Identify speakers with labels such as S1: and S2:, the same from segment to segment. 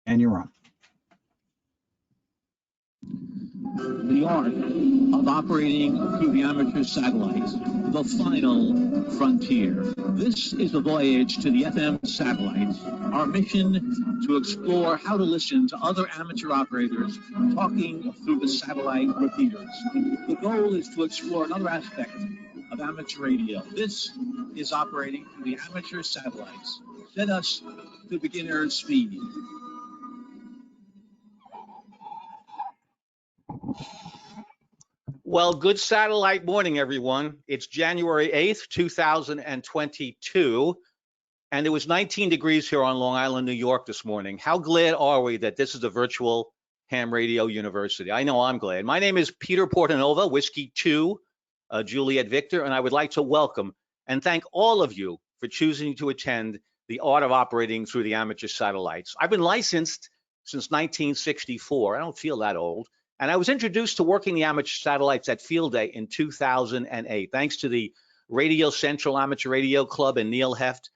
S1: And you're on.
S2: The art of operating through the amateur satellites, the final frontier. This is the voyage to the FM satellites. Our mission to explore how to listen to other amateur operators talking through the satellite repeaters. The goal is to explore another aspect of amateur radio. This is operating through the amateur satellites. Set us to beginner speed.
S3: Well, good satellite morning, everyone. It's January 8th, 2022, and it was 19 degrees here on Long Island, New York this morning. How glad are we that this is a virtual ham radio university? I know I'm glad. My name is Peter Portanova, Whiskey 2, Juliet Victor, and I would like to welcome and thank all of you for choosing to attend the Art of Operating Through the Amateur Satellites. I've been licensed since 1964. I don't feel that old. And I was introduced to working the amateur satellites at Field Day in 2008, thanks to the Radio Central Amateur Radio Club and Neil Heft,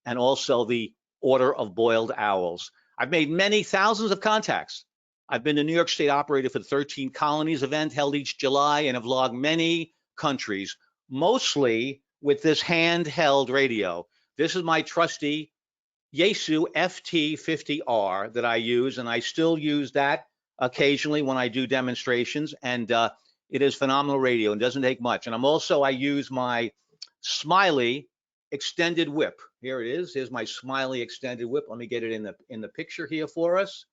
S3: and also the Order of Boiled Owls. I've made many thousands of contacts. I've been the New York State operator for the 13 Colonies event held each July and have logged many countries, mostly with this handheld radio. This is my trusty Yaesu FT50R that I use, and I still use that occasionally when I do demonstrations, and it is phenomenal radio and doesn't take much. And I use my Smiley extended whip. Here it is. Here's my Smiley extended whip. Let me get it in the picture here for us.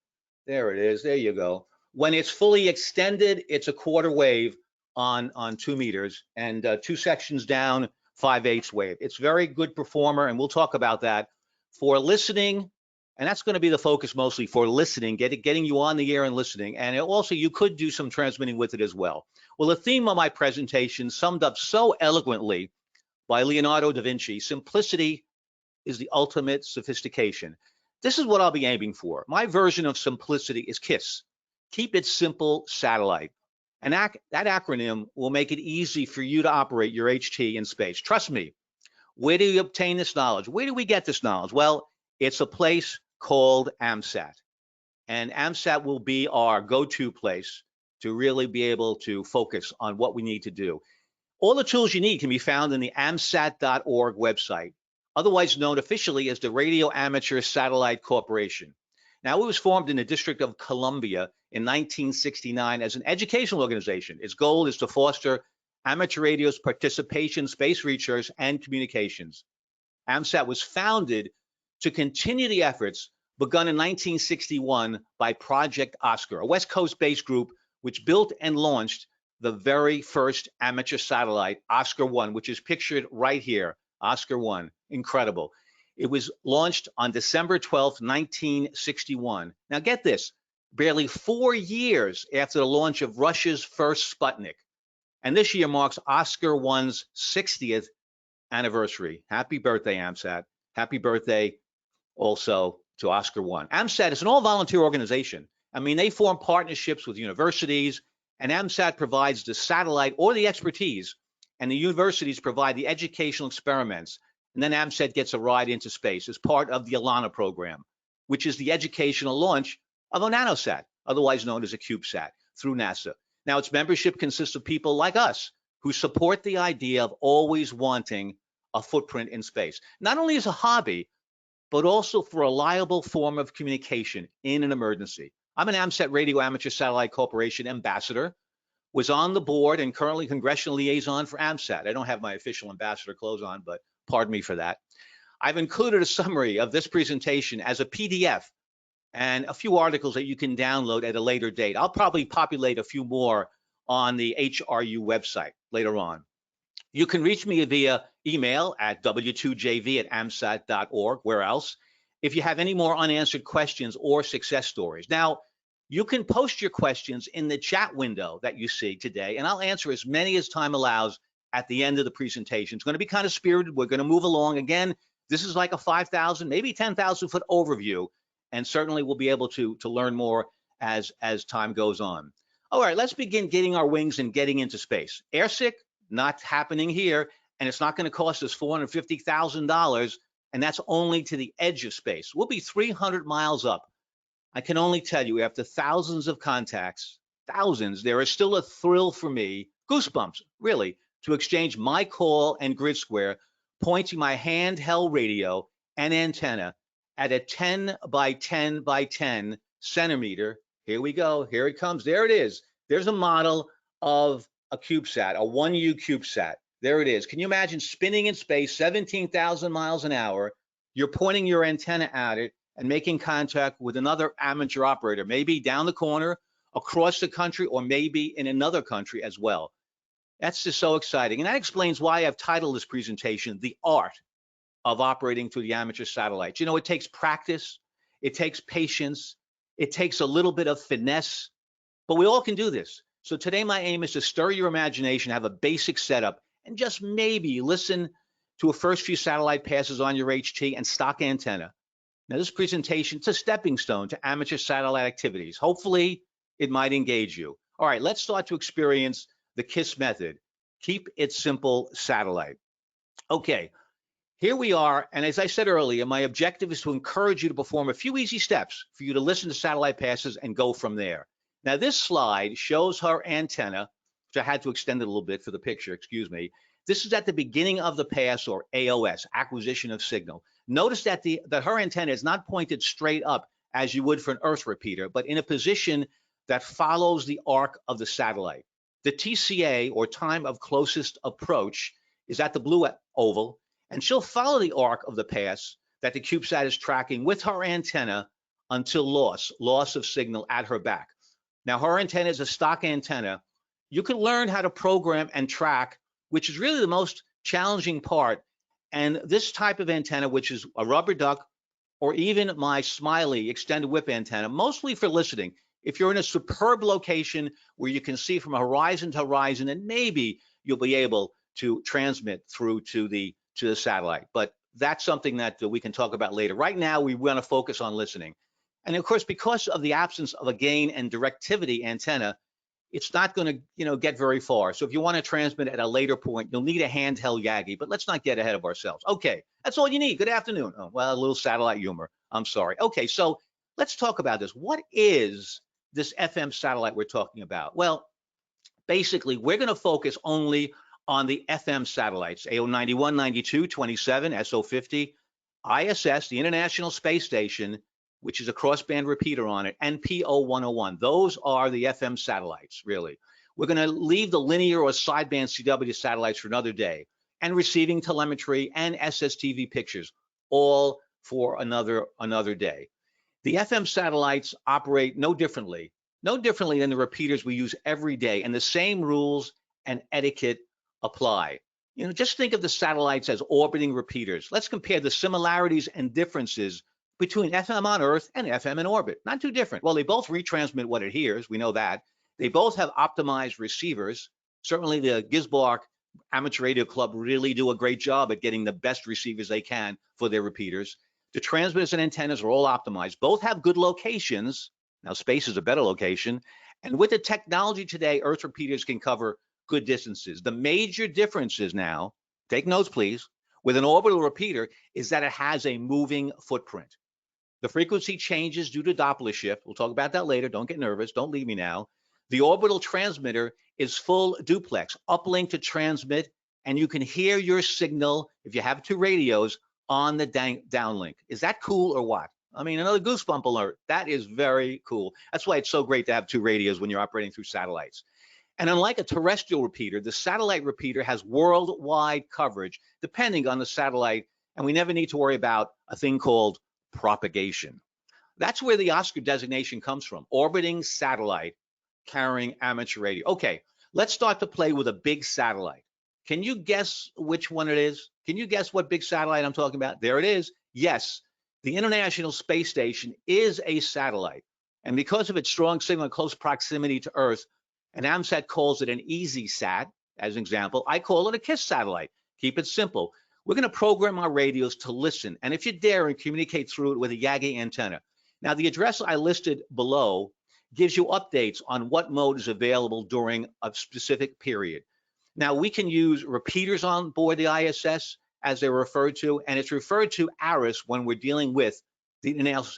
S3: There it is. There you go. When it's fully extended, it's a quarter wave on 2 meters and 2 sections down, 5/8 wave. It's very good performer, and we'll talk about that for listening. And that's going to be the focus mostly for listening, getting you on the air and listening. And also you could do some transmitting with it as well. Well, the theme of my presentation summed up so eloquently by Leonardo da Vinci: simplicity is the ultimate sophistication. This is what I'll be aiming for. My version of simplicity is KISS. Keep it simple, satellite. And that acronym will make it easy for you to operate your HT in space. Trust me. Where do you obtain this knowledge? Where do we get this knowledge? Well, it's a place called AMSAT. And AMSAT will be our go-to place to really be able to focus on what we need to do. All the tools you need can be found in the AMSAT.org website, otherwise known officially as the Radio Amateur Satellite Corporation. Now, it was formed in the District of Columbia in 1969 as an educational organization. Its goal is to foster amateur radio's participation, space research, and communications. AMSAT was founded to continue the efforts begun in 1961 by Project Oscar, a West Coast-based group which built and launched the very first amateur satellite, Oscar 1, which is pictured right here, Oscar 1. Incredible. It was launched on December 12th, 1961. Now get this, barely 4 years after the launch of Russia's first Sputnik. And this year marks Oscar 1's 60th anniversary. Happy birthday, AMSAT. Happy birthday also to Oscar 1. AMSAT is an all-volunteer organization. I mean, they form partnerships with universities, and AMSAT provides the satellite or the expertise, and the universities provide the educational experiments. And then AMSAT gets a ride into space as part of the Alana program, which is the educational launch of a nanosat, otherwise known as a CubeSat, through NASA. Now, its membership consists of people like us who support the idea of always wanting a footprint in space, not only as a hobby, but also for a reliable form of communication in an emergency. I'm an AMSAT Radio Amateur Satellite Corporation ambassador, was on the board and currently congressional liaison for AMSAT. I don't have my official ambassador clothes on, but pardon me for that. I've included a summary of this presentation as a PDF and a few articles that you can download at a later date. I'll probably populate a few more on the HRU website later on. You can reach me via email at W2JV@AMSAT.org. Where else? If you have any more unanswered questions or success stories. Now, you can post your questions in the chat window that you see today, and I'll answer as many as time allows at the end of the presentation. It's going to be kind of spirited. We're going to move along. Again, this is like a 5,000, maybe 10,000 foot overview, and certainly we'll be able to learn more as time goes on. All right, let's begin getting our wings and getting into space. Airsick, not happening here, and it's not going to cost us $450,000, and that's only to the edge of space. We'll be 300 miles up I can only tell you, after thousands of contacts, thousands, there is still a thrill for me, goosebumps, really, to exchange my call and grid square, pointing my handheld radio and antenna at a 10 by 10 by 10 centimeter. Here we go. Here it comes. There it is. There's a model of a CubeSat, a 1U CubeSat. There it is. Can you imagine spinning in space 17,000 miles an hour? You're pointing your antenna at it and making contact with another amateur operator, maybe down the corner, across the country, or maybe in another country as well. That's just so exciting. And that explains why I've titled this presentation, The Art of Operating Through the Amateur Satellites. You know, it takes practice, it takes patience, it takes a little bit of finesse, but we all can do this. So today my aim is to stir your imagination, have a basic setup, and just maybe listen to a first few satellite passes on your HT and stock antenna. Now this presentation, it's a stepping stone to amateur satellite activities. Hopefully it might engage you. All right, let's start to experience the KISS method. Keep it simple satellite. Okay, here we are, and as I said earlier, my objective is to encourage you to perform a few easy steps for you to listen to satellite passes and go from there. Now this slide shows her antenna, which I had to extend it a little bit for the picture, excuse me. This is at the beginning of the pass, or AOS, acquisition of signal. Notice that her antenna is not pointed straight up as you would for an Earth repeater, but in a position that follows the arc of the satellite. The TCA, or time of closest approach, is at the blue oval, and she'll follow the arc of the pass that the CubeSat is tracking with her antenna until loss of signal at her back. Now, her antenna is a stock antenna. You can learn how to program and track, which is really the most challenging part. And this type of antenna, which is a rubber duck, or even my Smiley extended whip antenna, mostly for listening. If you're in a superb location where you can see from horizon to horizon, and maybe you'll be able to transmit through to the satellite. But that's something that we can talk about later. Right now, we want to focus on listening. And of course, because of the absence of a gain and directivity antenna, it's not going to get very far. So if you want to transmit at a later point, you'll need a handheld Yagi, but let's not get ahead of ourselves. Okay, that's all you need. Good afternoon. Oh, well, a little satellite humor. I'm sorry. Okay, so let's talk about this. What is this FM satellite we're talking about? Well, basically, we're going to focus only on the FM satellites, AO 91, 92, 27, SO50, ISS, the International Space Station, which is a crossband repeater on it, and PO 101. Those are the FM satellites, really. We're going to leave the linear or sideband CW satellites for another day, and receiving telemetry and SSTV pictures, all for another day. The FM satellites operate no differently than the repeaters we use every day, and the same rules and etiquette apply. You know, just think of the satellites as orbiting repeaters. Let's compare the similarities and differences between FM on Earth and FM in orbit. Not too different. Well, they both retransmit what it hears. We know that. They both have optimized receivers. Certainly the Gisborne Amateur Radio Club really do a great job at getting the best receivers they can for their repeaters. The transmitters and antennas are all optimized. Both have good locations. Now, space is a better location. And with the technology today, Earth repeaters can cover good distances. The major differences now, take notes please, with an orbital repeater is that it has a moving footprint. The frequency changes due to Doppler shift. We'll talk about that later. Don't get nervous. Don't leave me now. The orbital transmitter is full duplex, uplink to transmit, and you can hear your signal, if you have two radios, on the downlink. Is that cool or what? I mean, another goosebump alert. That is very cool. That's why it's so great to have two radios when you're operating through satellites. And unlike a terrestrial repeater, the satellite repeater has worldwide coverage depending on the satellite, and we never need to worry about a thing called propagation. That's where the Oscar designation comes from, orbiting satellite carrying amateur radio. Okay, let's start to play with a big satellite. Can you guess which one it is? Can you guess what big satellite I'm talking about? There it is. Yes, the International Space Station is a satellite. And because of its strong signal and close proximity to Earth, and AMSAT calls it an easy sat, as an example, I call it a KISS satellite. Keep it simple. We're going to program our radios to listen, and if you dare, and communicate through it with a Yagi antenna. Now, the address I listed below gives you updates on what mode is available during a specific period. Now, we can use repeaters on board the ISS, as they're referred to, and it's referred to ARIS when we're dealing with the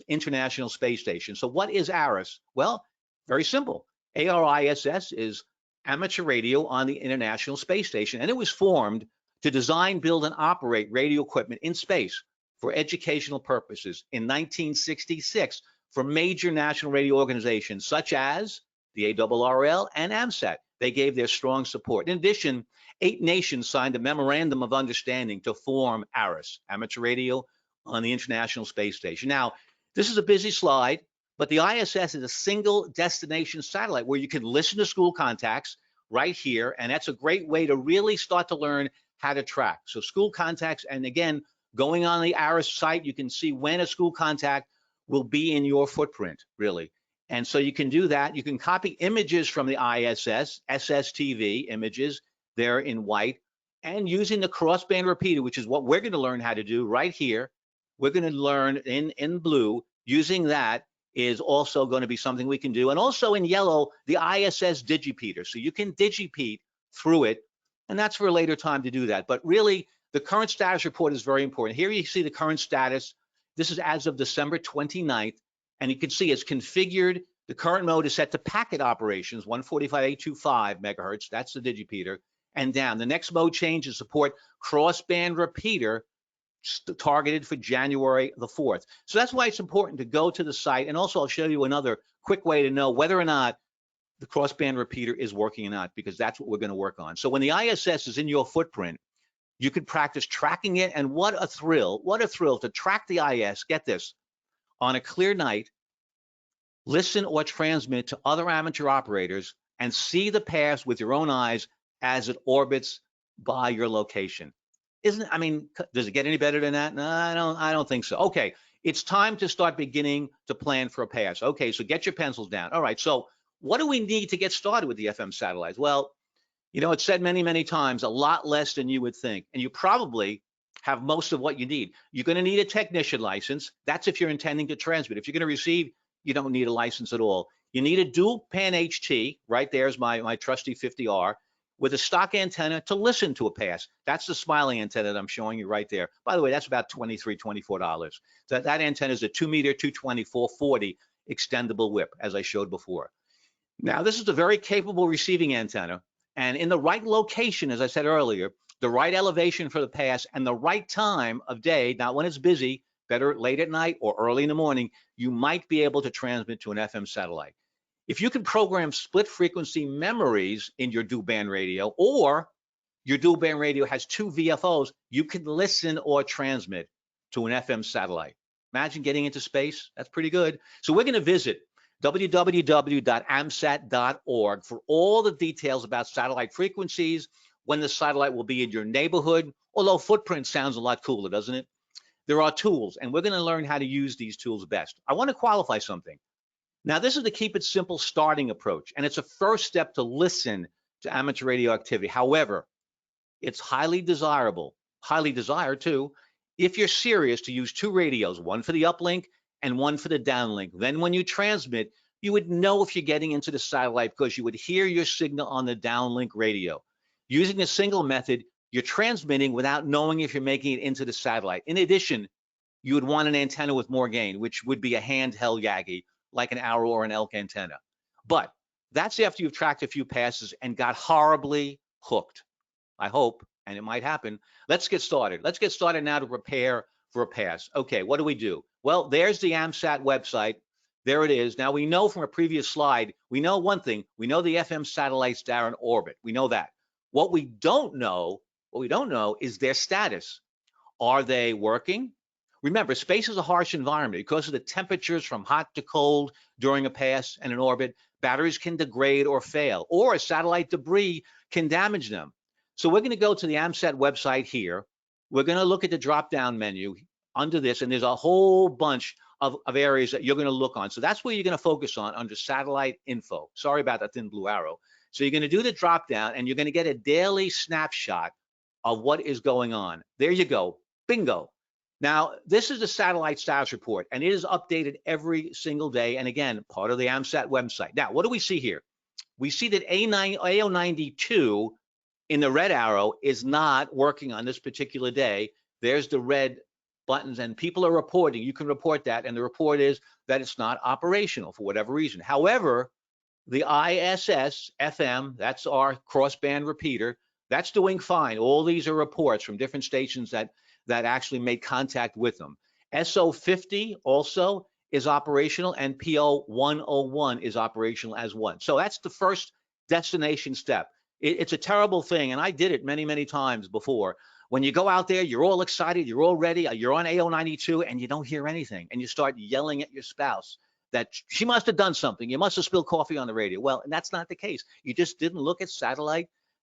S3: International Space Station. So what is ARISS? Well, very simple. ARISS is amateur radio on the International Space Station, and it was formed to design, build, and operate radio equipment in space for educational purposes in 1966 for major national radio organizations such as the ARRL and AMSAT. They gave their strong support. In addition, 8 nations signed a memorandum of understanding to form ARISS, amateur radio on the International Space Station. Now, this is a busy slide, but the ISS is a single destination satellite where you can listen to school contacts right here, and that's a great way to really start to learn how to track. So school contacts, and again, going on the ARISS site, you can see when a school contact will be in your footprint, really. And so you can do that. You can copy images from the ISS, SSTV images, they're in white, and using the crossband repeater, which is what we're going to learn how to do right here. We're going to learn in blue. Using that is also going to be something we can do. And also in yellow, the ISS digipeater. So you can digipeat through it, and that's for a later time to do that. But really, the current status report is very important. Here you see the current status. This is as of December 29th, and you can see it's configured. The current mode is set to packet operations, 145.825 megahertz. That's the digipeater, and down. The next mode change is support crossband repeater, targeted for January the 4th. So that's why it's important to go to the site. And also I'll show you another quick way to know whether or not the crossband repeater is working or not, because that's what we're going to work on. So when the ISS is in your footprint, you could practice tracking it. And what a thrill to track the IS, get this, on a clear night, listen or transmit to other amateur operators and see the pass with your own eyes as it orbits by your location. I mean, does it get any better than that? No, I don't think so. Okay, it's time to start beginning to plan for a pass. Okay, so get your pencils down. All right, so what do we need to get started with the FM satellites? Well, you know, it's said many, many times, a lot less than you would think. And you probably have most of what you need. You're going to need a technician license. That's if you're intending to transmit. If you're going to receive, you don't need a license at all. You need a dual pan HT. Right there's my trusty 50R. With a stock antenna to listen to a pass. That's the smiling antenna that I'm showing you right there. By the way, that's about $23, $24. That antenna is a 2-meter, 220, 440 extendable whip, as I showed before. Now, this is a very capable receiving antenna, and in the right location, as I said earlier, the right elevation for the pass and the right time of day, not when it's busy, better late at night or early in the morning, you might be able to transmit to an FM satellite. If you can program split frequency memories in your dual band radio, or your dual band radio has 2 VFOs, you can listen or transmit to an FM satellite. Imagine getting into space. That's pretty good. So we're going to visit www.amsat.org for all the details about satellite frequencies, when the satellite will be in your neighborhood, although footprint sounds a lot cooler, doesn't it? There are tools, and we're going to learn how to use these tools best. I want to qualify something. Now, this is the keep it simple starting approach, and it's a first step to listen to amateur radio activity. However, it's highly desired too, if you're serious to use 2 radios, one for the uplink and one for the downlink. Then when you transmit, you would know if you're getting into the satellite because you would hear your signal on the downlink radio. Using a single method, you're transmitting without knowing if you're making it into the satellite. In addition, you would want an antenna with more gain, which would be a handheld Yagi, like an Arrow or an Elk antenna. But that's after you've tracked a few passes and got horribly hooked. I hope, and it might happen. Let's get started. Let's get started now to prepare for a pass. Okay, what do we do? Well, there's the AMSAT website. There it is. Now, we know from a previous slide, we know one thing. We know the FM satellites are in orbit. We know that. What we don't know is their status. Are they working? Remember, space is a harsh environment. Because of the temperatures from hot to cold during a pass and an orbit, batteries can degrade or fail, or satellite debris can damage them. So we're going to go to the AMSAT website here. We're going to look at the drop-down menu under this, and there's a whole bunch of areas that you're going to look on. So that's where you're going to focus on under satellite info. Sorry about that thin blue arrow. So you're going to do the drop-down, and you're going to get a daily snapshot of what is going on. There you go. Bingo. Now, this is the satellite status report, and it is updated every single day. And again, part of the AMSAT website. Now, what do we see here? We see that AO92 in the red arrow is not working on this particular day. There's the red buttons, and people are reporting. You can report that, and the report is that it's not operational for whatever reason. However, the ISS FM, that's our crossband repeater, that's doing fine. All these are reports from different stations that actually made contact with them. SO50 also is operational, and PO 101 is operational as one. So that's the first destination step. It's a terrible thing, and I did it many, many times before. When you go out there, you're all excited, you're all ready, you're on AO 92, and you don't hear anything, and you start yelling at your spouse that she must have done something. You must have spilled coffee on the radio. Well, and that's not the case. You just didn't look at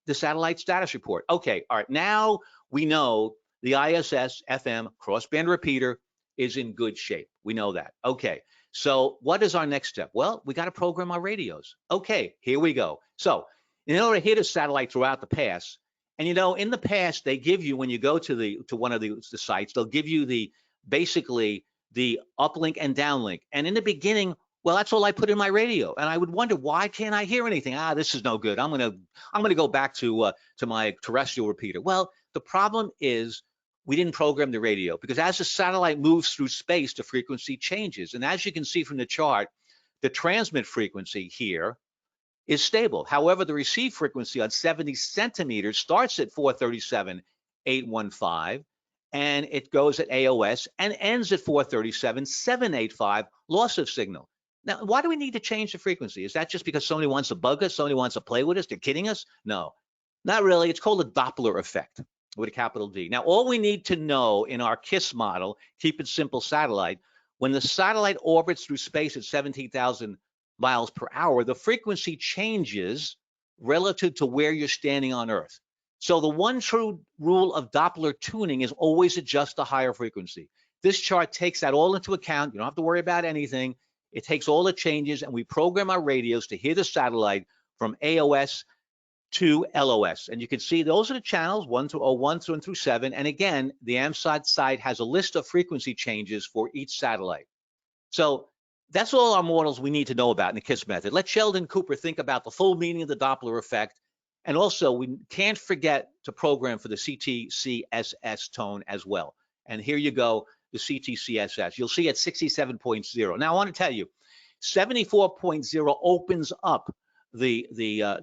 S3: the satellite status report. Okay, all right. Now we know the ISS FM crossband repeater is in good shape. We know that. Okay, so what is our next step? Well, we got to program our radios. Okay, here we go. So in order to hit a satellite throughout the pass, and you know, in the past, they give you, when you go to one of the sites, they'll give you basically the uplink and downlink. And in the beginning, well, that's all I put in my radio. And I would wonder, why can't I hear anything? This is no good. I'm gonna go back to my terrestrial repeater. Well, the problem is we didn't program the radio, because as the satellite moves through space, the frequency changes. And as you can see from the chart, the transmit frequency here is stable. However, the receive frequency on 70 centimeters starts at 437.815, and it goes at AOS and ends at 437.785, loss of signal. Now, why do we need to change the frequency? Is that just because somebody wants to bug us, somebody wants to play with us, they're kidding us? No, not really. It's called the Doppler effect with a capital D. Now, all we need to know in our KISS model, keep it simple satellite, when the satellite orbits through space at 17,000 miles per hour, the frequency changes relative to where you're standing on Earth. So the one true rule of Doppler tuning is always adjust the higher frequency. This chart takes that all into account. You don't have to worry about anything. It takes all the changes, and we program our radios to hear the satellite from AOS to LOS. And you can see those are the channels, 1 through 01 through 7. And again, the AMSAT site has a list of frequency changes for each satellite. So that's all our models we need to know about in the KISS method. Let Sheldon Cooper think about the full meaning of the Doppler effect. And also, we can't forget to program for the CTCSS tone as well. And here you go, the CTCSS. You'll see at 67.0. Now, I want to tell you, 74.0 opens up the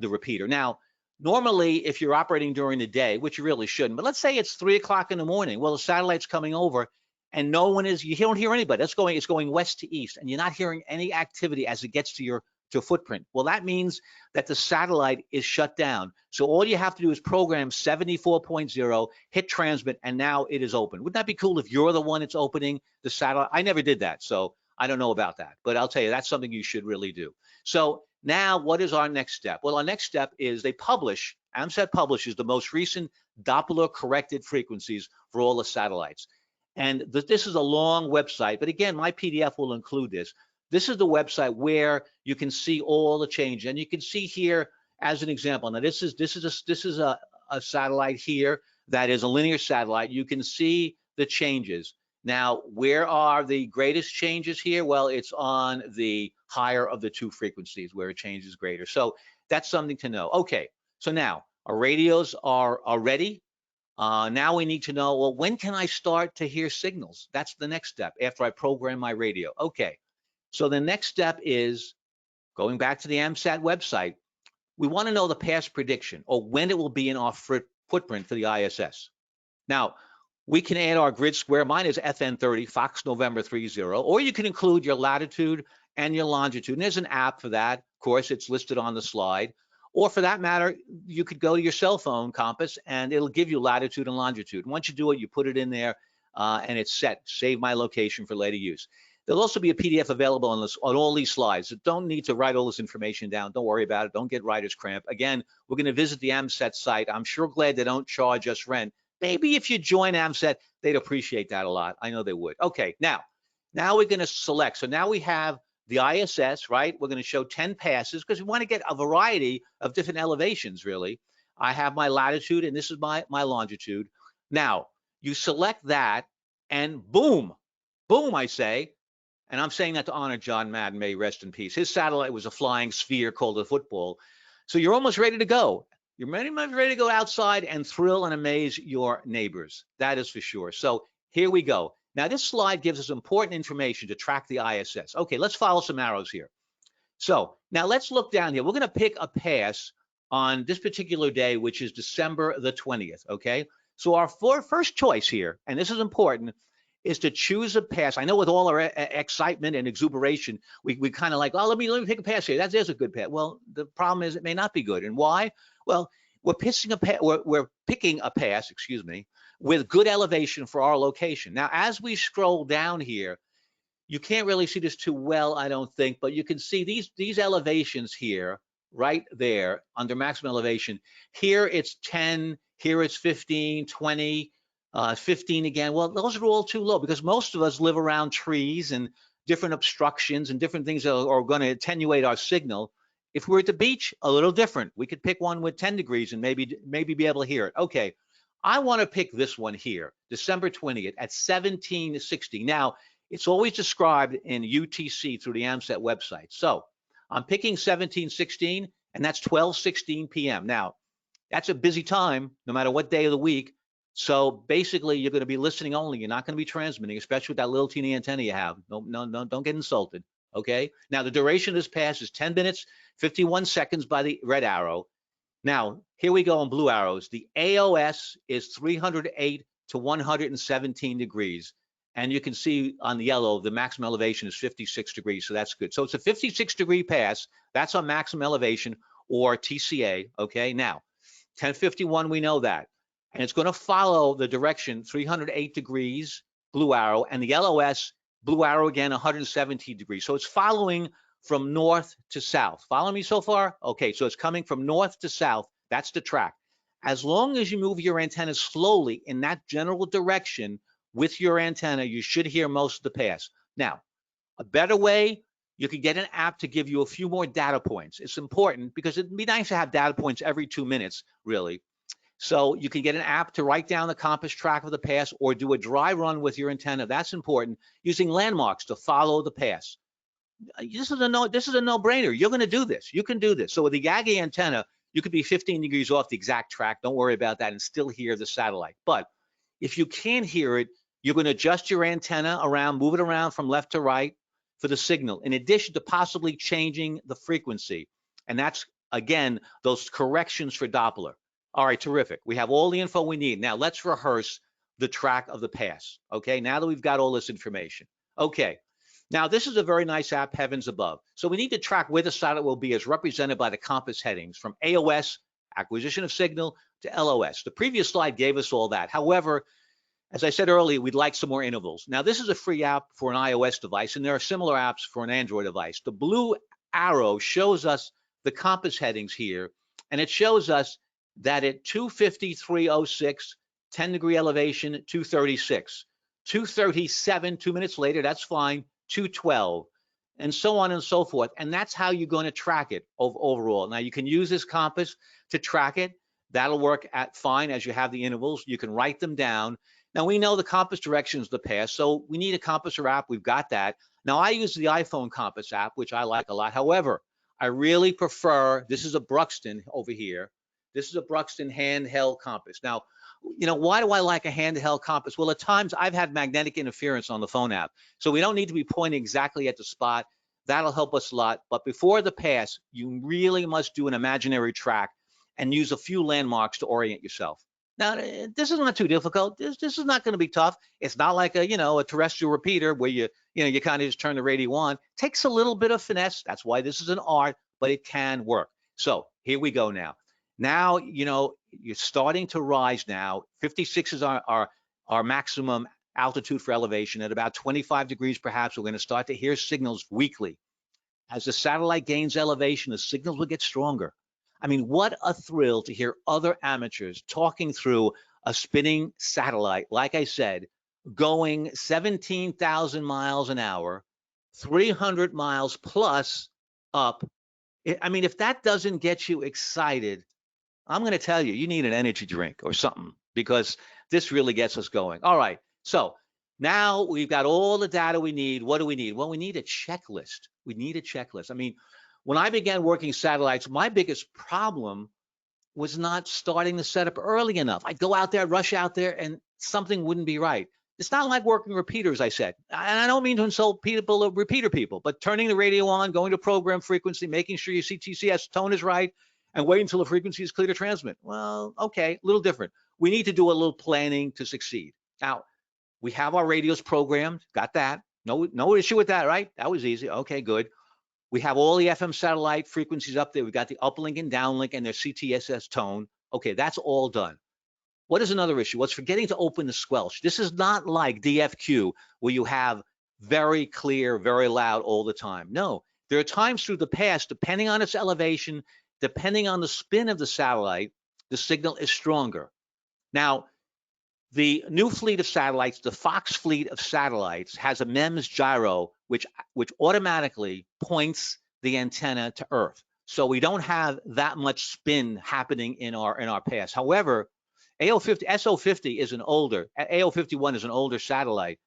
S3: repeater. Now, normally, if you're operating during the day, which you really shouldn't, but let's say it's 3 o'clock in the morning. Well, the satellite's coming over, and no one is, you don't hear anybody. It's going west to east, and you're not hearing any activity as it gets to your footprint. Well, that means that the satellite is shut down. So all you have to do is program 74.0, hit transmit, and now it is open. Wouldn't that be cool if you're the one that's opening the satellite? I never did that, so I don't know about that, but I'll tell you, that's something you should really do. So now what is our next step? Well, our next step is AMSAT publishes the most recent Doppler corrected frequencies for all the satellites. And this is a long website, but again, my PDF will include this. This is the website where you can see all the change, and you can see here as an example. Now, this is a satellite here that is a linear satellite. You can see the changes. Now, where are the greatest changes here? Well, it's on the higher of the two frequencies where it changes greater. So that's something to know. Okay, so now our radios are ready. Now we need to know, well, when can I start to hear signals? That's the next step after I program my radio. Okay, so the next step is going back to the AMSAT website. We want to know the past prediction, or when it will be in our footprint for the ISS. Now, we can add our grid square. Mine is FN30, Fox November 30, or you can include your latitude and your longitude. And there's an app for that. Of course, it's listed on the slide. Or for that matter, you could go to your cell phone compass and it'll give you latitude and longitude. And once you do it, you put it in there and it's set. Save my location for later use. There'll also be a PDF available on all these slides. So don't need to write all this information down. Don't worry about it. Don't get writer's cramp. Again, we're going to visit the AMSAT site. I'm sure glad they don't charge us rent. Maybe if you join AMSAT, they'd appreciate that a lot. I know they would. Okay, now we're going to select. So now we have the ISS, right? We're going to show 10 passes because we want to get a variety of different elevations, really. I have my latitude, and this is my longitude. Now, you select that, and boom, boom, I say, and I'm saying that to honor John Madden, may he rest in peace. His satellite was a flying sphere called a football. So you're almost ready to go. You're ready to go outside and thrill and amaze your neighbors. That is for sure. So here we go. Now, this slide gives us important information to track the ISS. Okay, let's follow some arrows here. So now let's look down here. We're going to pick a pass on this particular day, which is December the 20th, okay? So our first choice here, and this is important, is to choose a pass. I know with all our excitement and exuberation, we kind of like, oh, let me pick a pass here. There's a good pass. Well, the problem is it may not be good. And why? Well, we're picking a pass, excuse me, with good elevation for our location. Now, as we scroll down here, you can't really see this too well, I don't think, but you can see these elevations here, right there under maximum elevation. Here it's 10, here it's 15, 20, 15 again. Well, those are all too low because most of us live around trees and different obstructions and different things that are going to attenuate our signal. If we're at the beach, a little different. We could pick one with 10 degrees and maybe be able to hear it. Okay, I want to pick this one here, December 20th at 1760. Now, it's always described in UTC through the AMSAT website. So I'm picking 1716, and that's 12:16 p.m. Now, that's a busy time, no matter what day of the week. So basically, you're going to be listening only. You're not going to be transmitting, especially with that little teeny antenna you have. No, don't get insulted. Okay. Now, the duration of this pass is 10 minutes, 51 seconds by the red arrow. Now, here we go on blue arrows. The AOS is 308 to 117 degrees. And you can see on the yellow, the maximum elevation is 56 degrees, so that's good. So it's a 56-degree pass. That's on maximum elevation, or TCA, okay? Now, 1051, we know that. And it's going to follow the direction 308 degrees, blue arrow, and the LOS, blue arrow again, 117 degrees. So it's following from north to south. Follow me so far? Okay, so it's coming from north to south. That's the track. As long as you move your antenna slowly in that general direction, with your antenna, you should hear most of the pass. Now, a better way, you can get an app to give you a few more data points. It's important because it'd be nice to have data points every 2 minutes, really. So you can get an app to write down the compass track of the pass or do a dry run with your antenna. That's important, using landmarks to follow the pass. This is a no-brainer. You're going to do this. You can do this. So with the Yagi antenna, you could be 15 degrees off the exact track. Don't worry about that and still hear the satellite. But if you can't hear it, you're going to adjust your antenna around, move it around from left to right for the signal, in addition to possibly changing the frequency. And that's, again, those corrections for Doppler. All right, terrific. We have all the info we need. Now let's rehearse the track of the pass. Okay, now that we've got all this information. Okay, now this is a very nice app, Heavens Above. So we need to track where the satellite will be as represented by the compass headings from AOS, acquisition of signal, to LOS. The previous slide gave us all that. However, as I said earlier, we'd like some more intervals. Now, this is a free app for an iOS device, and there are similar apps for an Android device. The blue arrow shows us the compass headings here, and it shows us that at 253.06, 10-degree elevation, 236, 237, 2 minutes later, that's fine, 212, and so on and so forth. And that's how you're going to track it overall. Now, you can use this compass to track it. That'll work fine as you have the intervals. You can write them down. Now, we know the compass direction is the pass, so we need a compasser app. We've got that. Now, I use the iPhone compass app, which I like a lot. However, I really prefer, this is a Bruxton over here. This is a Bruxton handheld compass. Now, why do I like a handheld compass? Well, at times I've had magnetic interference on the phone app, so we don't need to be pointing exactly at the spot. That'll help us a lot. But before the pass, you really must do an imaginary track and use a few landmarks to orient yourself. Now, this is not too difficult. This is not going to be tough. It's not like a terrestrial repeater where you kind of just turn the radio on. It takes a little bit of finesse. That's why this is an art, but it can work. So here we go now. Now, you're starting to rise now. 56 is our maximum altitude for elevation. At about 25 degrees, perhaps, we're going to start to hear signals weakly. As the satellite gains elevation, the signals will get stronger. I mean, what a thrill to hear other amateurs talking through a spinning satellite, like I said, going 17,000 miles an hour, 300 miles plus up. I mean, if that doesn't get you excited, I'm going to tell you, you need an energy drink or something, because this really gets us going. All right, so now we've got all the data we need. What do we need? Well, we need a checklist. We need a checklist. I mean, when I began working satellites, my biggest problem was not starting the setup early enough. I'd go out there, rush out there, and something wouldn't be right. It's not like working repeater, as I said. And I don't mean to insult people or repeater people, but turning the radio on, going to program frequency, making sure your CTCS tone is right, and waiting until the frequency is clear to transmit. Well, okay, a little different. We need to do a little planning to succeed. Now, we have our radios programmed, got that. No issue with that, right? That was easy. Okay, good. We have all the FM satellite frequencies up there. We've got the uplink and downlink and their CTSS tone. Okay, that's all done. What is another issue? Well, it's forgetting to open the squelch. This is not like DFQ where you have very clear, very loud all the time. No, there are times through the past, depending on its elevation, depending on the spin of the satellite, the signal is stronger. Now, the new fleet of satellites, the Fox fleet of satellites, has a MEMS gyro, which automatically points the antenna to Earth. So we don't have that much spin happening in our past. However, SO50 is an older, AO51 is an older satellite,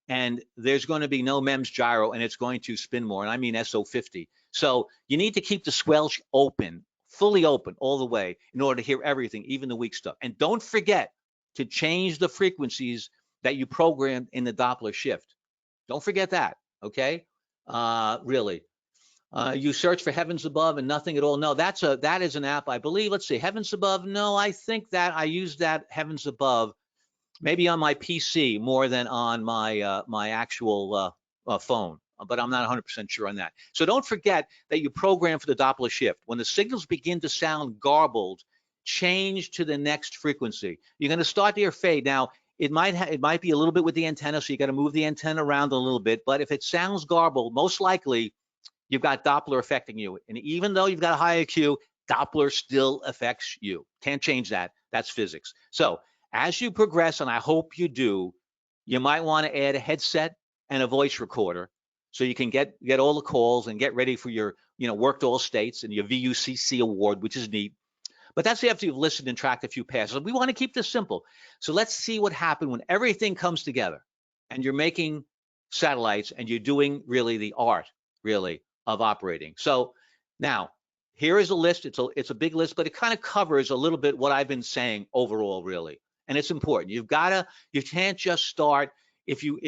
S3: and there's going to be no MEMS gyro, and it's going to spin more, and I mean SO50. So you need to keep the squelch open, fully open all the way in order to hear everything, even the weak stuff. And don't forget to change the frequencies that you programmed in the Doppler shift. Don't forget that, okay? Really. You search for Heavens Above and nothing at all. No, that is an app, I believe. Let's see, Heavens Above. No, I think that I use that Heavens Above maybe on my PC more than on my my actual phone, but I'm not 100% sure on that. So don't forget that you program for the Doppler shift. When the signals begin to sound garbled, change to the next frequency. You're going to start to hear fade. Now, it might be a little bit with the antenna, so you got to move the antenna around a little bit. But if it sounds garbled, most likely you've got Doppler affecting you. And even though you've got a high IQ, Doppler still affects you. Can't change that. That's physics. So as you progress, and I hope you do, you might want to add a headset and a voice recorder so you can get all the calls and get ready for your, worked all states and your VUCC award, which is neat. But that's after you've listened and tracked a few passes. We want to keep this simple. So let's see what happens when everything comes together and you're making satellites and you're doing really the art, really, of operating. So now, here is a list. It's a big list, but it kind of covers a little bit what I've been saying overall, really. And it's important. You can't just start if you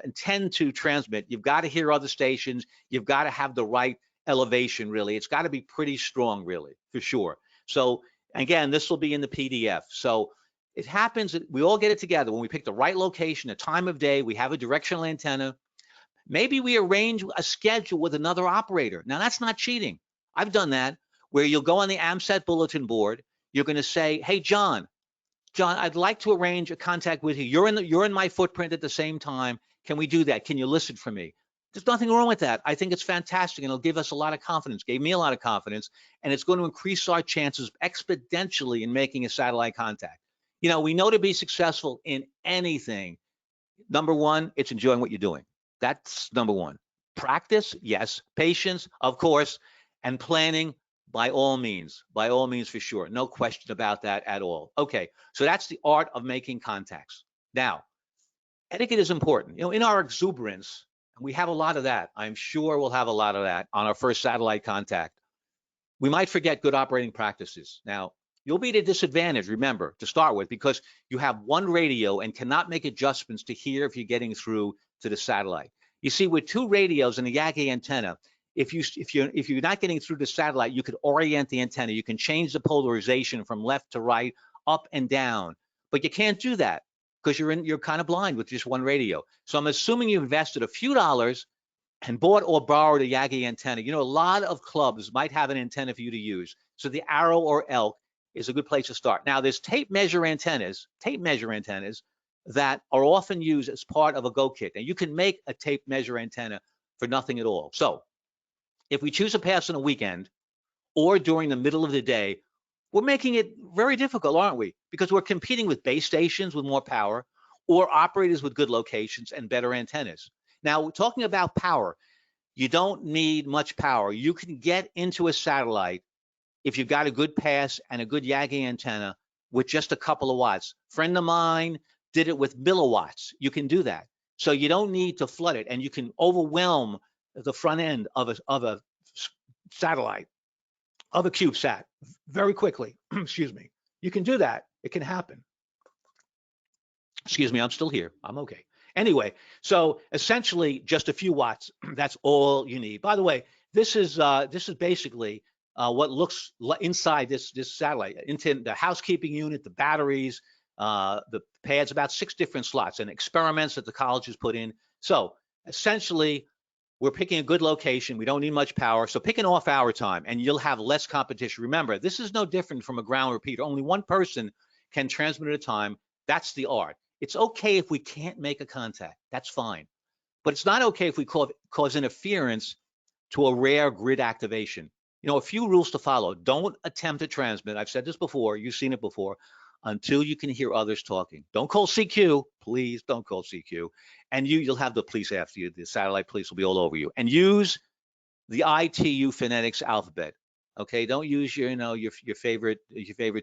S3: intend to transmit. You've got to hear other stations. You've got to have the right elevation, really. It's got to be pretty strong, really, for sure. So again, this will be in the PDF. So it happens that we all get it together when we pick the right location, the time of day, we have a directional antenna. Maybe we arrange a schedule with another operator. Now that's not cheating. I've done that, where you'll go on the AMSAT bulletin board. You're going to say, hey, John, I'd like to arrange a contact with you. You're in my footprint at the same time. Can we do that? Can you listen for me? There's nothing wrong with that. I think it's fantastic, and it'll give us a lot of confidence. Gave me a lot of confidence, and it's going to increase our chances exponentially in making a satellite contact. We know to be successful in anything, number one, it's enjoying what you're doing. That's number one. Practice, yes. Patience, of course, and planning, by all means for sure. No question about that at all. Okay, so that's the art of making contacts. Now, etiquette is important. In our exuberance, we have a lot of that. I'm sure we'll have a lot of that on our first satellite contact. We might forget good operating practices. Now, you'll be at a disadvantage, remember, to start with, because you have one radio and cannot make adjustments to hear if you're getting through to the satellite. You see, with two radios and a Yagi antenna, if you're not getting through the satellite, you could orient the antenna. You can change the polarization from left to right, up and down, but you can't do that because you're kind of blind with just one radio. So I'm assuming you invested a few dollars and bought or borrowed a Yagi antenna. A lot of clubs might have an antenna for you to use. So the Arrow or Elk is a good place to start. Now, there's tape measure antennas that are often used as part of a Go kit. And you can make a tape measure antenna for nothing at all. So if we choose a pass on a weekend or during the middle of the day, we're making it very difficult, aren't we? Because we're competing with base stations with more power or operators with good locations and better antennas. Now, talking about power, you don't need much power. You can get into a satellite if you've got a good pass and a good Yagi antenna with just a couple of watts. Friend of mine did it with milliwatts. You can do that. So you don't need to flood it, and you can overwhelm the front end of a satellite, of a CubeSat very quickly. Excuse me. You can do that. It can happen. Excuse me, I'm still here. I'm okay. Anyway, so essentially just a few watts. That's all you need. By the way, this is basically what looks inside this satellite, into the housekeeping unit, the batteries, the pads, about 6 different slots, and experiments that the college has put in. So essentially, we're picking a good location. We don't need much power. So pick an off-hour time, and you'll have less competition. Remember, this is no different from a ground repeater. Only one person can transmit at a time. That's the art. It's okay if we can't make a contact. That's fine. But it's not okay if we cause interference to a rare grid activation. You know, a few rules to follow. Don't attempt to transmit. I've said this before. You've seen it before. Until you can hear others talking. Don't call CQ. Please don't call CQ. And you'll have the police after you. The satellite police will be all over you. And use the ITU phonetics alphabet. Okay, don't use your favorite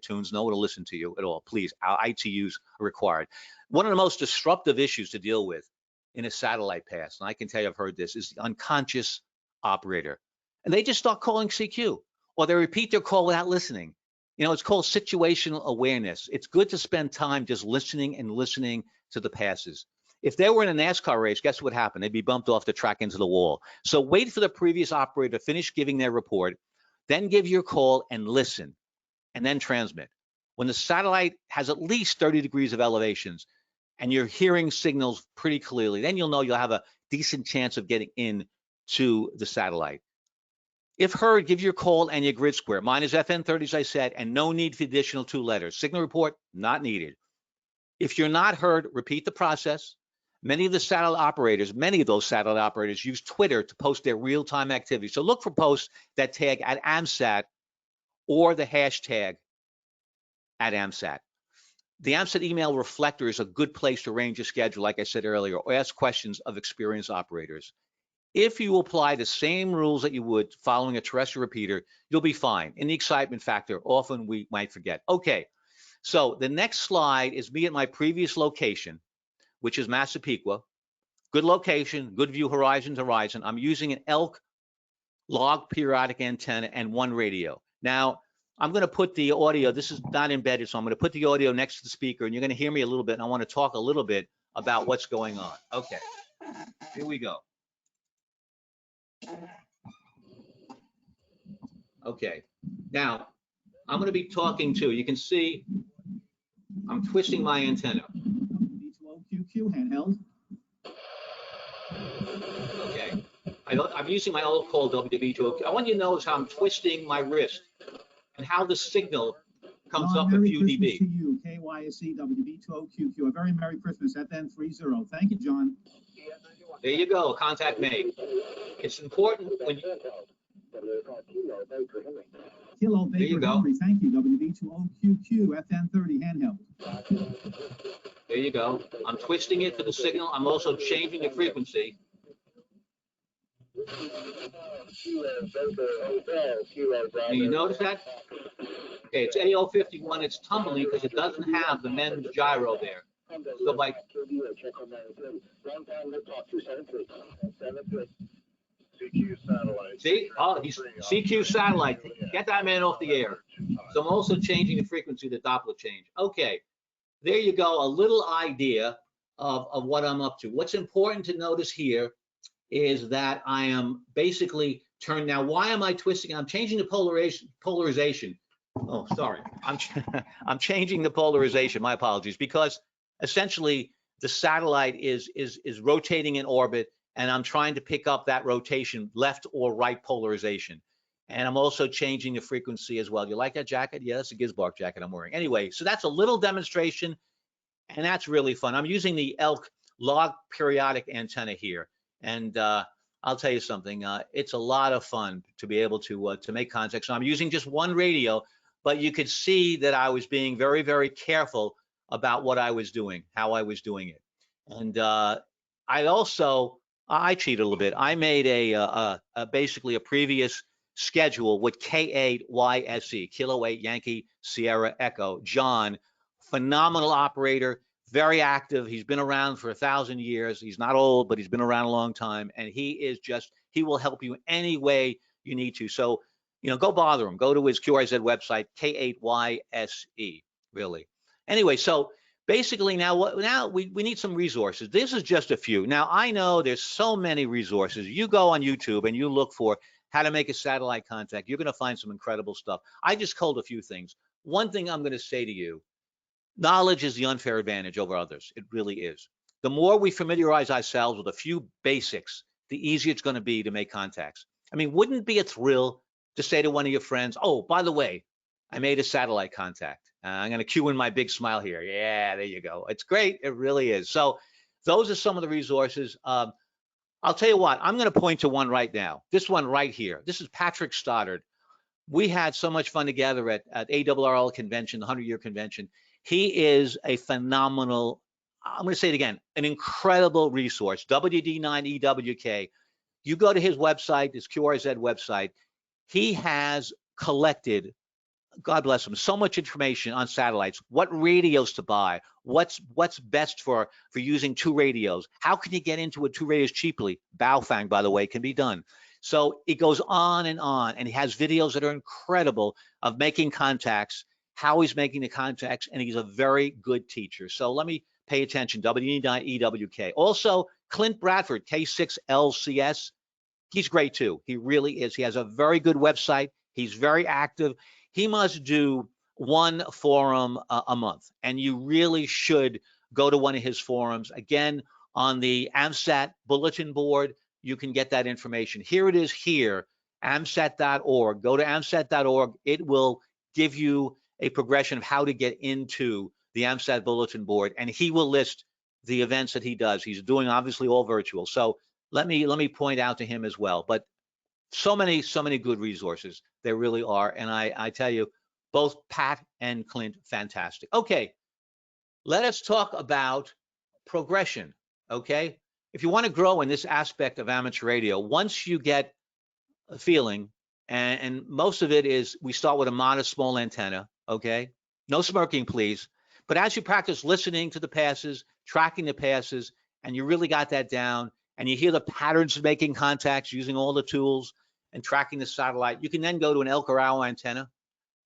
S3: tunes. No one will listen to you at all. Please, our ITUs are required. One of the most disruptive issues to deal with in a satellite pass, and I can tell you I've heard this, is the unconscious operator. And they just start calling CQ, or they repeat their call without listening. You know, it's called situational awareness. It's good to spend time just listening and listening to the passes. If they were in a NASCAR race, guess what happened? They'd be bumped off the track into the wall. So wait for the previous operator to finish giving their report, then give your call and listen, and then transmit. When the satellite has at least 30 degrees of elevations and you're hearing signals pretty clearly, then you'll know you'll have a decent chance of getting in to the satellite. If heard, give your call and your grid square. Mine is FN30, as I said, and no need for additional 2 letters. Signal report, not needed. If you're not heard, repeat the process. Many of those satellite operators use Twitter to post their real-time activity. So look for posts that tag at AMSAT or the hashtag at AMSAT. The AMSAT email reflector is a good place to arrange your schedule, like I said earlier, or ask questions of experienced operators. If you apply the same rules that you would following a terrestrial repeater, you'll be fine. In the excitement factor, often we might forget. Okay, so the next slide is me at my previous location, which is Massapequa. Good location, good view, horizon to horizon. I'm using an ELK log periodic antenna and 1 radio. Now, I'm going to put the audio, this is not embedded, so I'm going to put the audio next to the speaker, and you're going to hear me a little bit, and I want to talk a little bit about what's going on. Okay, here we go. Okay, now I'm going to be talking to, you can see I'm twisting my antenna.
S2: W2JV handheld.
S3: Okay, I'm using my old call W2JV. I want you to notice how I'm twisting my wrist and how the signal comes up a few dB.
S2: Merry Christmas to you, KYSE W2OQQ. A very Merry Christmas, FN30. Thank you, John.
S3: There you go, contact made. It's important when you...
S2: Kilo
S3: There you
S2: Baker
S3: go.
S2: Henry, thank you, WB2OQQ, FN30 handheld.
S3: There you go. I'm twisting it for the signal. I'm also changing the frequency. Now you notice that? Okay, it's AO51. It's tumbling because it doesn't have the MEMS gyro there. So by
S1: CQ satellite.
S3: see, oh, he's CQ satellite. Get that man off the air. So I'm also changing the frequency, the Doppler change. Okay, there you go. A little idea of what I'm up to. What's important to notice here is that I am basically turned. Now, why am I twisting? I'm changing the polarization. Oh, sorry. I'm changing the polarization. My apologies, because essentially the satellite is rotating in orbit, and I'm trying to pick up that rotation, left or right polarization. And I'm also changing the frequency as well. You like that jacket? Yeah, that's a Gizbark jacket I'm wearing. Anyway, so that's a little demonstration, and that's really fun. I'm using the ELK log periodic antenna here, and I'll tell you something. It's a lot of fun to be able to make contact. So I'm using just 1 radio, but you could see that I was being very, very careful about what I was doing, how I was doing it. And I cheated a little bit. I made basically a previous schedule with K8YSE, Kilo 8 Yankee Sierra Echo. John, phenomenal operator, very active. He's been around for 1,000 years. He's not old, but he's been around a long time. And he will help you any way you need to. So, you know, go bother him. Go to his QRZ website, K8YSE, really. Anyway, so basically now we need some resources. This is just a few. Now I know there's so many resources. You go on YouTube and you look for how to make a satellite contact. You're going to find some incredible stuff. I just culled a few things. One thing I'm going to say to you, knowledge is the unfair advantage over others. It really is. The more we familiarize ourselves with a few basics, the easier it's going to be to make contacts. I mean, wouldn't it be a thrill to say to one of your friends, oh, by the way, I made a satellite contact. I'm going to cue in my big smile here. Yeah, there you go. It's great. It really is. So those are some of the resources. I'll tell you what, I'm going to point to one right now. This one right here. This is Patrick Stoddard. We had so much fun together at ARRL convention, the 100-year convention. He is a phenomenal, I'm going to say it again, an incredible resource, WD9EWK. You go to his website, his QRZ website, he has collected, God bless him, so much information on satellites, what radios to buy, what's best for using 2 radios, how can you get into 2 radios cheaply? Baofeng, by the way, can be done. So it goes on, and he has videos that are incredible of making contacts, how he's making the contacts, and he's a very good teacher. So let me pay attention, WD9EWK. Also, Clint Bradford, K6LCS, he's great too. He really is. He has a very good website. He's very active. He must do 1 forum a month, and you really should go to one of his forums. Again, on the AMSAT bulletin board, you can get that information. Here it is here, AMSAT.org. Go to AMSAT.org. It will give you a progression of how to get into the AMSAT bulletin board, and he will list the events that he does. He's doing obviously all virtual. So let me point out to him as well. But so many good resources. There really are. And I tell you, both Pat and Clint, fantastic. Okay, let us talk about progression, okay? If you want to grow in this aspect of amateur radio, once you get a feeling, and most of it is we start with a modest small antenna, okay? No smirking, please. But as you practice listening to the passes, tracking the passes, and you really got that down, and you hear the patterns of making contacts using all the tools and tracking the satellite, you can then go to an Elk or Owl antenna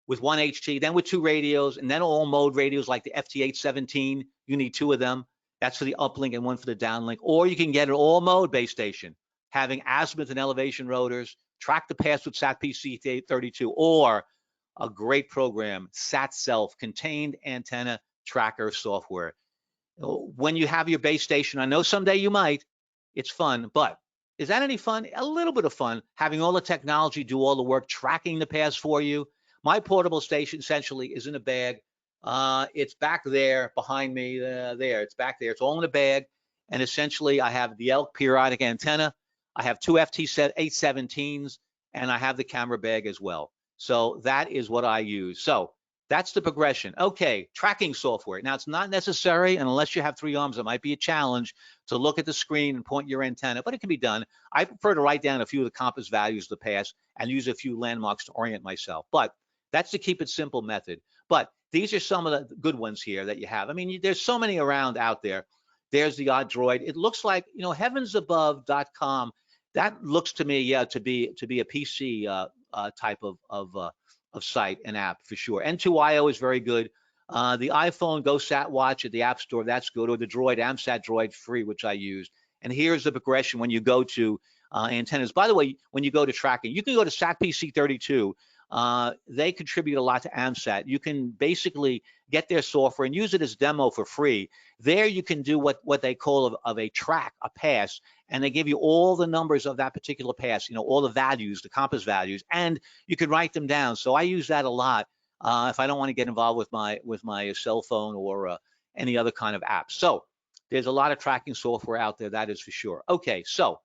S3: with 1 HT, then with 2 radios, and then all mode radios like the FT817. You need 2 of them. That's for the uplink and 1 for the downlink. Or you can get an all mode base station, having azimuth and elevation rotors, track the pass with SAT-PC32, or a great program, SatSelf, contained antenna tracker software. When you have your base station, I know someday you might, it's fun, but is that any fun? A little bit of fun, having all the technology do all the work, tracking the pass for you. My portable station essentially is in a bag. It's back there behind me, there, it's back there. It's all in a bag. And essentially I have the Elk periodic antenna. I have 2 FT817s, and I have the camera bag as well. So that is what I use. So that's the progression. Okay, tracking software. Now it's not necessary, and unless you have 3 arms, it might be a challenge to look at the screen and point your antenna, but it can be done. I prefer to write down a few of the compass values of the pass and use a few landmarks to orient myself. But that's the keep it simple method. But these are some of the good ones here that you have. I mean, there's so many around out there. There's the odd droid. It looks like, you know, heavensabove.com. That looks to me, yeah, to be a PC type of site and app for sure. N2IO is very good. The iPhone Go Sat Watch at the App Store, that's good. Or the Droid, AMSAT Droid Free, which I use. And here's the progression when you go to antennas. By the way, when you go to tracking, you can go to SAT-PC32. They contribute a lot to AMSAT. You can basically get their software and use it as demo for free. There you can do what they call of a track, a pass, and they give you all the numbers of that particular pass, you know, all the values, the compass values, and you can write them down. So I use that a lot if I don't want to get involved with my cell phone or any other kind of app. So there's a lot of tracking software out there, that is for sure. Okay, so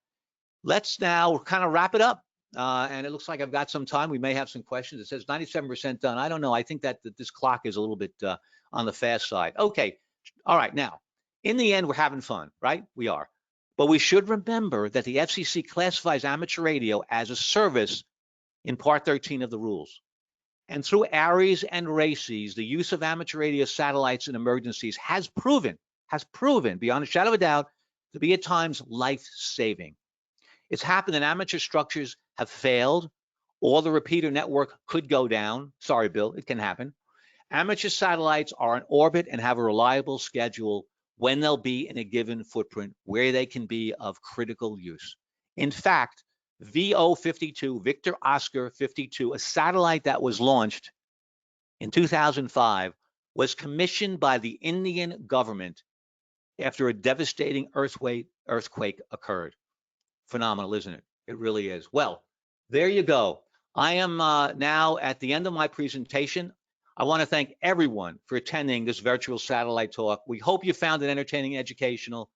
S3: let's now kind of wrap it up. And it looks like I've got some time. We may have some questions. It says 97% done. I don't know. I think that this clock is a little bit on the fast side. Okay. All right. Now, in the end, we're having fun, right? We are. But we should remember that the FCC classifies amateur radio as a service in Part 13 of the rules. And through ARIES and RACES, the use of amateur radio satellites in emergencies has proven beyond a shadow of a doubt to be at times life-saving. It's happened that amateur structures have failed, or the repeater network could go down. Sorry, Bill, it can happen. Amateur satellites are in orbit and have a reliable schedule when they'll be in a given footprint where they can be of critical use. In fact, VO52, Victor Oscar 52, a satellite that was launched in 2005, was commissioned by the Indian government after a devastating earthquake occurred. Phenomenal, isn't it? It really is. Well, there you go. I am now at the end of my presentation. I want to thank everyone for attending this virtual satellite talk. We hope you found it entertaining and educational.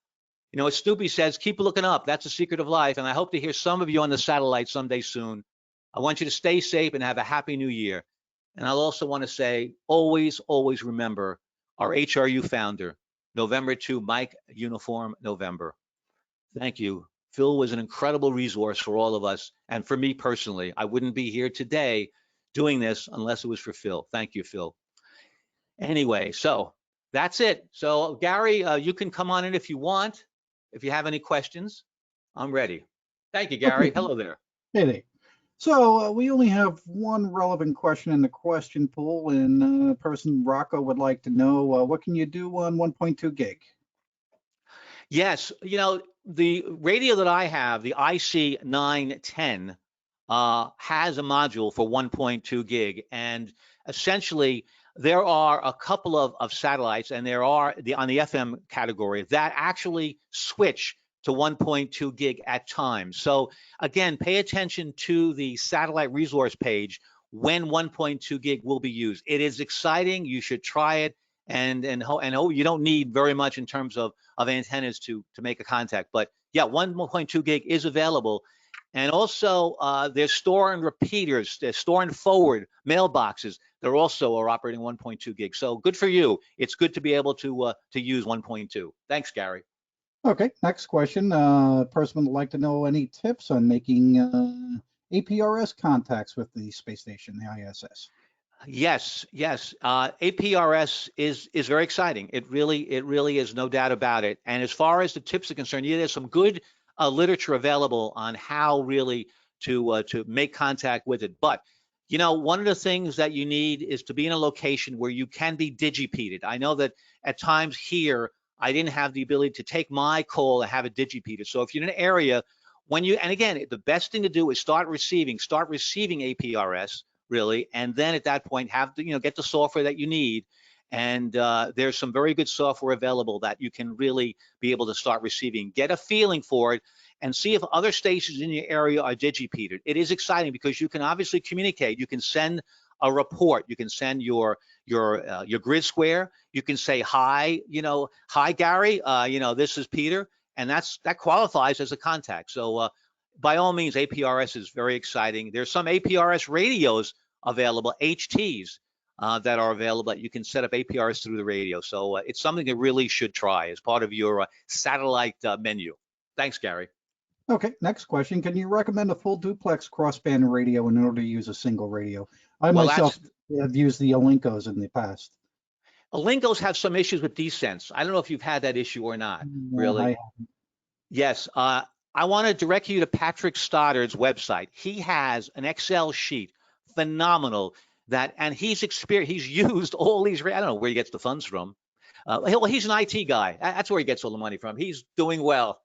S3: You know, as Snoopy says, keep looking up. That's the secret of life. And I hope to hear some of you on the satellite someday soon. I want you to stay safe and have a happy new year. And I'll also want to say, always, always remember our HRU founder, November 2, Mike Uniform November. Thank you. Phil was an incredible resource for all of us. And for me personally, I wouldn't be here today doing this unless it was for Phil. Thank you, Phil. Anyway, so that's it. So Gary, you can come on in if you want. If you have any questions, I'm ready. Thank you, Gary.
S4: Okay.
S3: Hello there.
S4: Hey there. So we only have one relevant question in the question pool, and person Rocco would like to know, what can you do on 1.2 gig?
S3: Yes, you know, the radio that I have, the IC910, has a module for 1.2 gig. And essentially, there are a couple of satellites, and there are on the FM category that actually switch to 1.2 gig at times. So again, pay attention to the satellite resource page when 1.2 gig will be used. It is exciting. You should try it. And you don't need very much in terms of antennas to make a contact. But yeah, 1.2 gig is available. And also there's store and repeaters, there's store and forward mailboxes. They're also are operating 1.2 gig. So good for you. It's good to be able to use 1.2. Thanks, Gary.
S4: Okay, next question. Person would like to know any tips on making APRS contacts with the space station, the ISS.
S3: Yes, yes. APRS is very exciting. It really is, no doubt about it. And as far as the tips are concerned, yeah, there's some good literature available on how really to make contact with it. But you know, one of the things that you need is to be in a location where you can be digipeated. I know that at times here, I didn't have the ability to take my call and have it digipeated. So if you're in an area when you, and again, the best thing to do is start receiving APRS. Really, and then at that point have to, get the software that you need. And there's some very good software available that you can really be able to start receiving. Get a feeling for it and see if other stations in your area are digipeated. It is exciting because you can obviously communicate. You can send a report. You can send your grid square. You can say hi, hi Gary. This is Peter, and that qualifies as a contact. So by all means, APRS is very exciting. There's some APRS radios available, HTs, that are available that you can set up APRS through the radio. So it's something that really should try as part of your satellite menu. Thanks, Gary.
S4: Okay, next question. Can you recommend a full duplex crossband radio in order to use a single radio? I myself have used the Alincos in the past.
S3: Alincos have some issues with descents. I don't know if you've had that issue or not, really. Yes. I want to direct you to Patrick Stoddard's website. He has an Excel sheet, phenomenal, and he's used all these, I don't know where he gets the funds from. He's an IT guy. That's where he gets all the money from. He's doing well.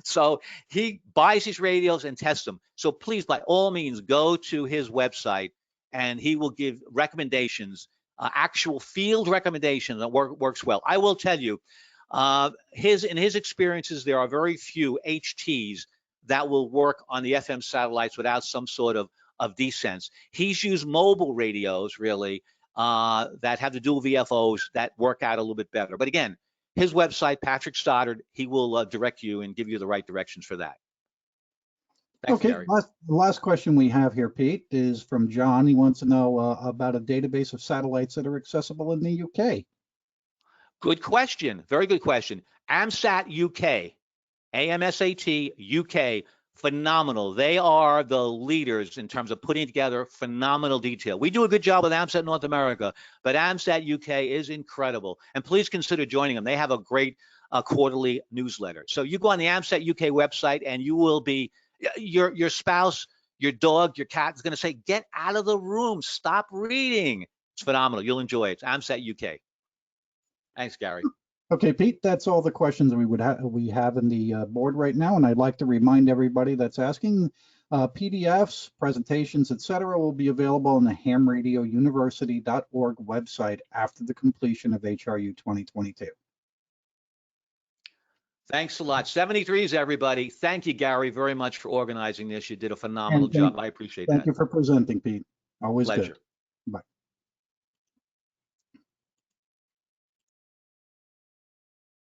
S3: So he buys these radios and tests them. So please, by all means, go to his website and he will give recommendations, actual field recommendations that works well. I will tell you, in his experiences, there are very few HTs that will work on the FM satellites without some sort of descents. He's used mobile radios really that have the dual VFOs that work out a little bit better. But again, his website, Patrick Stoddard, he will direct you and give you the right directions for that. Thanks,
S4: okay,
S3: Gary.
S4: The last question we have here, Pete, is from John. He wants to know about a database of satellites that are accessible in the UK.
S3: Good question. Very good question. AMSAT UK, AMSAT UK, phenomenal. They are the leaders in terms of putting together phenomenal detail. We do a good job with AMSAT North America, but AMSAT UK is incredible. And please consider joining them. They have a great quarterly newsletter. So you go on the AMSAT UK website and you will be, your spouse, your dog, your cat is going to say, get out of the room, stop reading. It's phenomenal. You'll enjoy it. It's AMSAT UK. Thanks, Gary.
S4: Okay, Pete, that's all the questions we have in the board right now, and I'd like to remind everybody that's asking, PDFs, presentations, etc., will be available on the hamradiouniversity.org website after the completion of HRU 2022.
S3: Thanks a lot. 73s, everybody. Thank you, Gary, very much for organizing this. You did a phenomenal
S4: And thank-
S3: job. I appreciate
S4: Thank
S3: that.
S4: you for presenting, Pete. Always
S3: Pleasure.
S4: good. Bye.